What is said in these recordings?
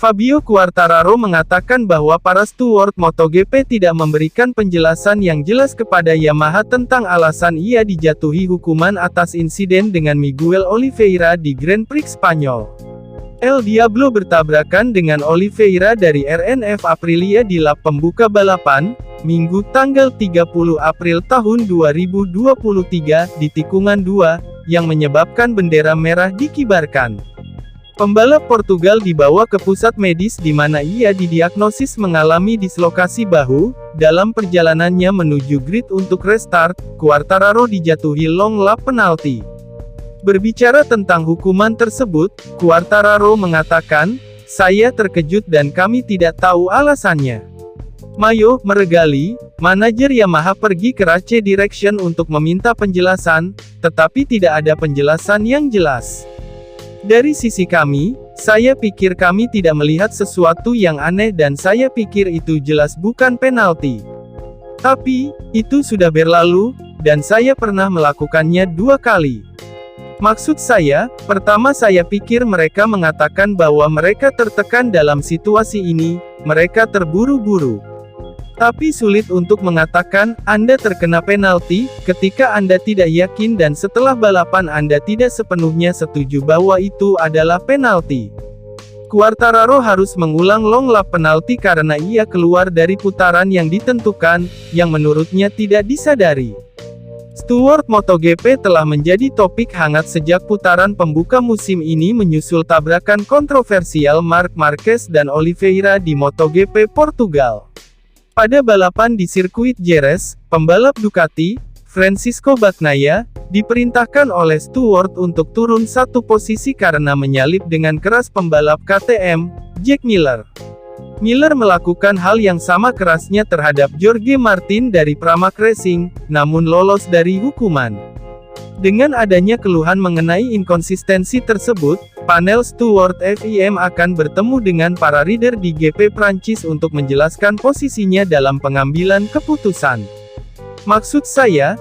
Fabio Quartararo mengatakan bahwa para steward MotoGP tidak memberikan penjelasan yang jelas kepada Yamaha tentang alasan ia dijatuhi hukuman atas insiden dengan Miguel Oliveira di Grand Prix Spanyol. El Diablo bertabrakan dengan Oliveira dari RNF Aprilia di lap pembuka balapan, Minggu tanggal 30 April tahun 2023, di tikungan 2, yang menyebabkan bendera merah dikibarkan. Pembalap Portugal dibawa ke pusat medis di mana ia didiagnosis mengalami dislokasi bahu. Dalam perjalanannya menuju grid untuk restart, Quartararo dijatuhi long lap penalti. Berbicara tentang hukuman tersebut, Quartararo mengatakan, "Saya terkejut dan kami tidak tahu alasannya." Mayo Meregali, manajer Yamaha pergi ke Race Direction untuk meminta penjelasan, tetapi tidak ada penjelasan yang jelas. Dari sisi kami, saya pikir kami tidak melihat sesuatu yang aneh dan saya pikir itu jelas bukan penalti. Tapi, itu sudah berlalu, dan saya pernah melakukannya 2 kali. Maksud saya, pertama saya pikir mereka mengatakan bahwa mereka tertekan dalam situasi ini, mereka terburu-buru. Tapi sulit untuk mengatakan, Anda terkena penalti, ketika Anda tidak yakin dan setelah balapan Anda tidak sepenuhnya setuju bahwa itu adalah penalti. Quartararo harus mengulang long lap penalti karena ia keluar dari putaran yang ditentukan, yang menurutnya tidak disadari. Steward MotoGP telah menjadi topik hangat sejak putaran pembuka musim ini menyusul tabrakan kontroversial Marc Marquez dan Oliveira di MotoGP Portugal. Pada balapan di sirkuit Jerez, pembalap Ducati, Francisco Bagnaia, diperintahkan oleh steward untuk turun 1 posisi karena menyalip dengan keras pembalap KTM, Jack Miller. Miller melakukan hal yang sama kerasnya terhadap Jorge Martin dari Pramac Racing, namun lolos dari hukuman. Dengan adanya keluhan mengenai inkonsistensi tersebut, panel steward FIM akan bertemu dengan para rider di GP Prancis untuk menjelaskan posisinya dalam pengambilan keputusan. Maksud saya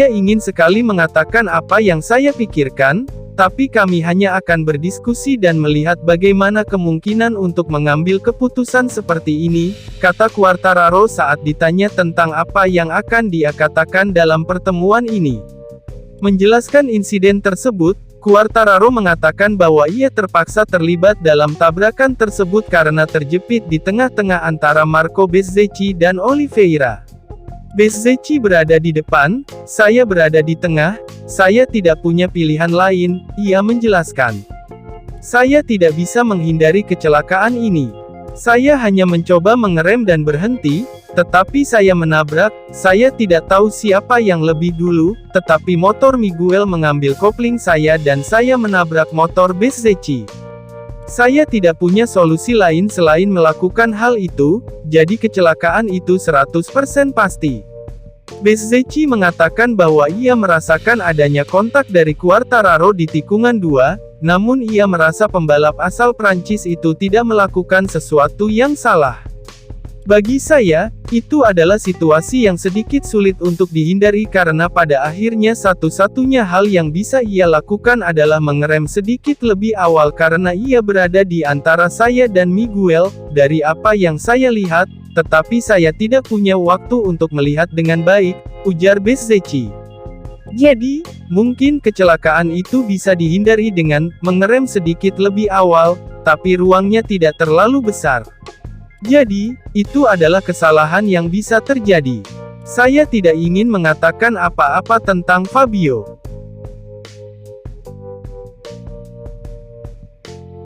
ingin sekali mengatakan apa yang saya pikirkan, tapi kami hanya akan berdiskusi dan melihat bagaimana kemungkinan untuk mengambil keputusan seperti ini, kata Quartararo saat ditanya tentang apa yang akan dia katakan dalam pertemuan ini. Menjelaskan insiden tersebut, Quartararo mengatakan bahwa ia terpaksa terlibat dalam tabrakan tersebut karena terjepit di tengah-tengah antara Marco Bezzecchi dan Oliveira. Bezzecchi berada di depan, saya berada di tengah, saya tidak punya pilihan lain, ia menjelaskan. Saya tidak bisa menghindari kecelakaan ini. Saya hanya mencoba mengerem dan berhenti, tetapi saya menabrak, saya tidak tahu siapa yang lebih dulu, tetapi motor Miguel mengambil kopling saya dan saya menabrak motor Bezzecchi. Saya tidak punya solusi lain selain melakukan hal itu, jadi kecelakaan itu 100% pasti. Bezzecchi mengatakan bahwa ia merasakan adanya kontak dari Quartararo di tikungan 2, namun ia merasa pembalap asal Prancis itu tidak melakukan sesuatu yang salah. Bagi saya, itu adalah situasi yang sedikit sulit untuk dihindari karena pada akhirnya satu-satunya hal yang bisa ia lakukan adalah mengerem sedikit lebih awal karena ia berada di antara saya dan Miguel, dari apa yang saya lihat, tetapi saya tidak punya waktu untuk melihat dengan baik, ujar Bezzecchi. Jadi, mungkin kecelakaan itu bisa dihindari dengan mengerem sedikit lebih awal, tapi ruangnya tidak terlalu besar. Jadi, itu adalah kesalahan yang bisa terjadi. Saya tidak ingin mengatakan apa-apa tentang Fabio.